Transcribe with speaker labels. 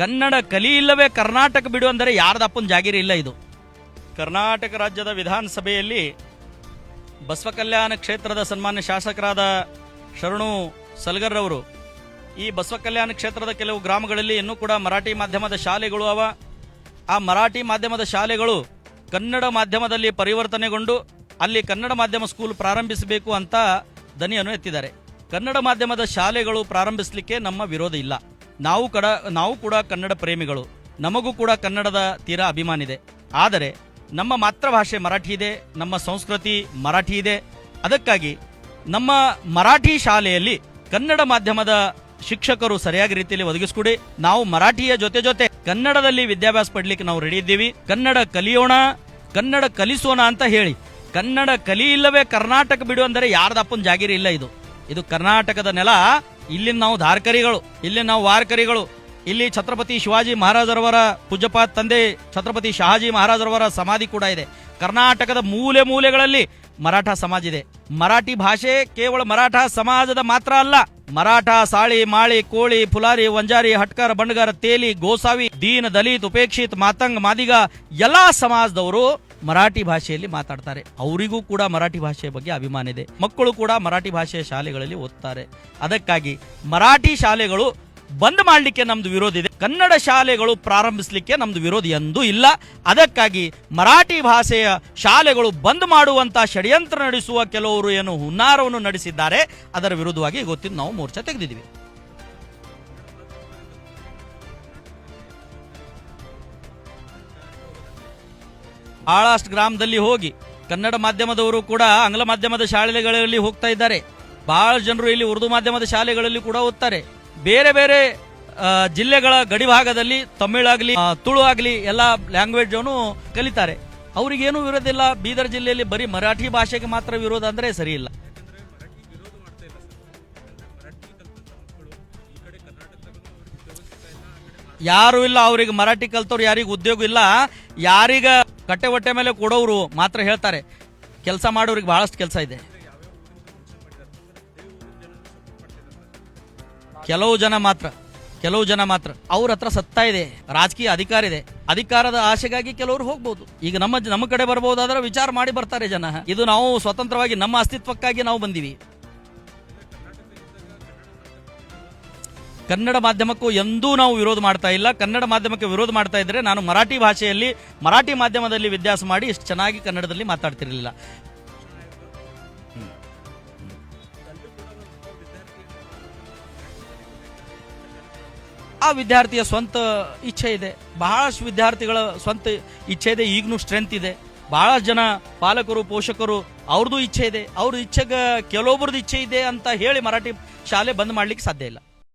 Speaker 1: ಕನ್ನಡ ಕಲಿ ಇಲ್ಲವೇ ಕರ್ನಾಟಕ ಬಿಡು ಅಂದರೆ ಯಾರ್ದಪ್ಪನ ಜಾಗೀರಿ ಇಲ್ಲ. ಇದು ಕರ್ನಾಟಕ ರಾಜ್ಯದ ವಿಧಾನಸಭೆಯಲ್ಲಿ ಬಸವ ಕಲ್ಯಾಣ ಕ್ಷೇತ್ರದ ಸನ್ಮಾನ್ಯ ಶಾಸಕರಾದ ಶರಣು ಸಲಗರ್ ಅವರು ಈ ಬಸವ ಕಲ್ಯಾಣ ಕ್ಷೇತ್ರದ ಕೆಲವು ಗ್ರಾಮಗಳಲ್ಲಿ ಇನ್ನೂ ಕೂಡ ಮರಾಠಿ ಮಾಧ್ಯಮದ ಶಾಲೆಗಳು ಅವ. ಆ ಮರಾಠಿ ಮಾಧ್ಯಮದ ಶಾಲೆಗಳು ಕನ್ನಡ ಮಾಧ್ಯಮದಲ್ಲಿ ಪರಿವರ್ತನೆಗೊಂಡು ಅಲ್ಲಿ ಕನ್ನಡ ಮಾಧ್ಯಮ ಸ್ಕೂಲ್ ಪ್ರಾರಂಭಿಸಬೇಕು ಅಂತ ದನಿಯನ್ನು ಎತ್ತಿದ್ದಾರೆ. ಕನ್ನಡ ಮಾಧ್ಯಮದ ಶಾಲೆಗಳು ಪ್ರಾರಂಭಿಸಲಿಕ್ಕೆ ನಮ್ಮ ವಿರೋಧ ಇಲ್ಲ. ನಾವು ಕೂಡ ಕನ್ನಡ ಪ್ರೇಮಿಗಳು, ನಮಗೂ ಕೂಡ ಕನ್ನಡದ ತೀರಾ ಅಭಿಮಾನ ಇದೆ. ಆದರೆ ನಮ್ಮ ಮಾತೃಭಾಷೆ ಮರಾಠಿ ಇದೆ, ನಮ್ಮ ಸಂಸ್ಕೃತಿ ಮರಾಠಿ ಇದೆ. ಅದಕ್ಕಾಗಿ ನಮ್ಮ ಮರಾಠಿ ಶಾಲೆಯಲ್ಲಿ ಕನ್ನಡ ಮಾಧ್ಯಮದ ಶಿಕ್ಷಕರು ಸರಿಯಾಗಿ ರೀತಿಯಲ್ಲಿ ಒದಗಿಸಿಕೊಡಿ. ನಾವು ಮರಾಠಿಯ ಜೊತೆ ಕನ್ನಡದಲ್ಲಿ ವಿದ್ಯಾಭ್ಯಾಸ ಪಡ್ಲಿಕ್ಕೆ ನಾವು ರೆಡಿ ಇದ್ದೀವಿ. ಕನ್ನಡ ಕಲಿಯೋಣ, ಕನ್ನಡ ಕಲಿಸೋಣ ಅಂತ ಹೇಳಿ ಕನ್ನಡ ಕಲಿ ಇಲ್ಲವೇ ಕರ್ನಾಟಕ ಬಿಡು ಅಂದರೆ ಯಾರ್ದಪ್ಪನ ಜಾಗೀರಿ ಇಲ್ಲ. ಇದು ಕರ್ನಾಟಕದ ನೆಲ. ಇಲ್ಲಿನ ನಾವು ಧಾರ್ಕರಿಗಳು, ಇಲ್ಲಿ ನಾವು ವಾರ್ಕರಿಗಳು. ಇಲ್ಲಿ ಛತ್ರಪತಿ ಶಿವಾಜಿ ಮಹಾರಾಜರವರ ಪೂಜ್ಯಪಾದ ತಂದೆ ಛತ್ರಪತಿ ಶಹಾಜಿ ಮಹಾರಾಜರವರ ಸಮಾಧಿ ಕೂಡ ಇದೆ. ಕರ್ನಾಟಕದ ಮೂಲೆ ಮೂಲೆಗಳಲ್ಲಿ ಮರಾಠ ಸಮಾಜ ಇದೆ. ಮರಾಠಿ ಭಾಷೆ ಕೇವಲ ಮರಾಠ ಸಮಾಜದ ಮಾತ್ರ ಅಲ್ಲ. ಮರಾಠ, ಸಾಳಿ, ಮಾಳಿ, ಕೋಳಿ, ಫುಲಾರಿ, ವಂಜಾರಿ, ಹಟ್ಕರ್, ಬಂಡಗರ್, ತೇಲಿ, ಗೋಸಾವಿ, ದೀನ್, ದಲಿತ್, ಉಪೇಕ್ಷಿತ್, ಮಾತಂಗ್, ಮಾದಿಗ ಎಲ್ಲಾ ಸಮಾಜದವರು ಮರಾಠಿ ಭಾಷೆಯಲ್ಲಿ ಮಾತಾಡ್ತಾರೆ. ಅವರಿಗೂ ಕೂಡ ಮರಾಠಿ ಭಾಷೆಯ ಬಗ್ಗೆ ಅಭಿಮಾನ ಇದೆ. ಮಕ್ಕಳು ಕೂಡ ಮರಾಠಿ ಭಾಷೆಯ ಶಾಲೆಗಳಲ್ಲಿ ಓದ್ತಾರೆ. ಅದಕ್ಕಾಗಿ ಮರಾಠಿ ಶಾಲೆಗಳು ಬಂದ್ ಮಾಡಲಿಕ್ಕೆ ನಮ್ದು ವಿರೋಧ ಇದೆ. ಕನ್ನಡ ಶಾಲೆಗಳು ಪ್ರಾರಂಭಿಸಲಿಕ್ಕೆ ನಮ್ದು ವಿರೋಧ ಎಂದೂ ಇಲ್ಲ. ಅದಕ್ಕಾಗಿ ಮರಾಠಿ ಭಾಷೆಯ ಶಾಲೆಗಳು ಬಂದ್ ಮಾಡುವಂತ ಷಡ್ಯಂತ್ರ ನಡೆಸುವ ಕೆಲವರು ಏನು ಹುನ್ನಾರವನ್ನು ನಡೆಸಿದ್ದಾರೆ, ಅದರ ವಿರುದ್ಧವಾಗಿ ಇವತ್ತಿನ ನಾವು ಮೋರ್ಚಾ ತೆಗೆದಿದ್ದೀವಿ. ಬಹಳಷ್ಟು ಗ್ರಾಮದಲ್ಲಿ ಹೋಗಿ ಕನ್ನಡ ಮಾಧ್ಯಮದವರು ಕೂಡ ಆಂಗ್ಲ ಮಾಧ್ಯಮದ ಶಾಲೆಗಳಲ್ಲಿ ಹೋಗ್ತಾ ಇದ್ದಾರೆ. ಬಹಳ ಜನರು ಇಲ್ಲಿ ಉರ್ದು ಮಾಧ್ಯಮದ ಶಾಲೆಗಳಲ್ಲಿ ಕೂಡ ಓದ್ತಾರೆ. ಬೇರೆ ಬೇರೆ ಜಿಲ್ಲೆಗಳ ಗಡಿಭಾಗದಲ್ಲಿ ತಮಿಳಾಗ್ಲಿ, ತುಳು ಆಗ್ಲಿ ಎಲ್ಲ ಲ್ಯಾಂಗ್ವೇಜ್ ಅನ್ನು ಕಲಿತಾರೆ. ಅವ್ರಿಗೇನು ವಿರೋಧ ಇಲ್ಲ. ಬೀದರ್ ಜಿಲ್ಲೆಯಲ್ಲಿ ಬರೀ ಮರಾಠಿ ಭಾಷೆಗೆ ಮಾತ್ರ ವಿರೋಧ ಅಂದ್ರೆ ಸರಿ ಇಲ್ಲ. ಯಾರು ಇಲ್ಲ, ಅವ್ರಿಗೆ ಮರಾಠಿ ಕಲ್ತವ್ರು ಯಾರಿಗ ಉದ್ಯೋಗ ಇಲ್ಲ. ಯಾರಿಗ ಕಟ್ಟೆ ಹೊಟ್ಟೆ ಮೇಲೆ ಕೊಡೋರು ಮಾತ್ರ ಹೇಳ್ತಾರೆ. ಕೆಲಸ ಮಾಡೋರಿಗೆ ಬಹಳಷ್ಟು ಕೆಲಸ ಇದೆ. ಕೆಲವು ಜನ ಮಾತ್ರ ಅವ್ರ ಹತ್ರ ಸತ್ತಾ ಇದೆ, ರಾಜಕೀಯ ಅಧಿಕಾರ ಇದೆ. ಅಧಿಕಾರದ ಆಶೆಗಾಗಿ ಕೆಲವರು ಹೋಗ್ಬಹುದು. ಈಗ ನಮ್ಮ ಕಡೆ ಬರಬಹುದಾದ್ರೆ ವಿಚಾರ ಮಾಡಿ ಬರ್ತಾರೆ ಜನ. ಇದು ನಾವು ಸ್ವತಂತ್ರವಾಗಿ ನಮ್ಮ ಅಸ್ತಿತ್ವಕ್ಕಾಗಿ ನಾವು ಬಂದಿವಿ. ಕನ್ನಡ ಮಾಧ್ಯಮಕ್ಕೂ ಎಂದೂ ನಾವು ವಿರೋಧ ಮಾಡ್ತಾ ಇಲ್ಲ. ಕನ್ನಡ ಮಾಧ್ಯಮಕ್ಕೆ ವಿರೋಧ ಮಾಡ್ತಾ ಇದ್ರೆ ನಾನು ಮರಾಠಿ ಮಾಧ್ಯಮದಲ್ಲಿ ವಿದ್ಯಾಸ ಮಾಡಿ ಇಷ್ಟು ಚೆನ್ನಾಗಿ ಕನ್ನಡದಲ್ಲಿ ಮಾತಾಡ್ತಿರ್ಲಿಲ್ಲ. ಆ ವಿದ್ಯಾರ್ಥಿಯ ಸ್ವಂತ ಇಚ್ಛೆ ಇದೆ. ಬಹಳಷ್ಟು ವಿದ್ಯಾರ್ಥಿಗಳ ಸ್ವಂತ ಇಚ್ಛೆ ಇದೆ. ಈಗನೂ ಸ್ಟ್ರೆಂತ್ ಇದೆ. ಬಹಳಷ್ಟು ಜನ ಪಾಲಕರು, ಪೋಷಕರು ಅವ್ರದ್ದು ಇಚ್ಛೆ ಇದೆ. ಅವ್ರ ಇಚ್ಛೆಗೆ ಕೆಲವೊಬ್ಬರದ್ದು ಇಚ್ಛೆ ಇದೆ ಅಂತ ಹೇಳಿ ಮರಾಠಿ ಶಾಲೆ ಬಂದ್ ಮಾಡ್ಲಿಕ್ಕೆ ಸಾಧ್ಯ ಇಲ್ಲ.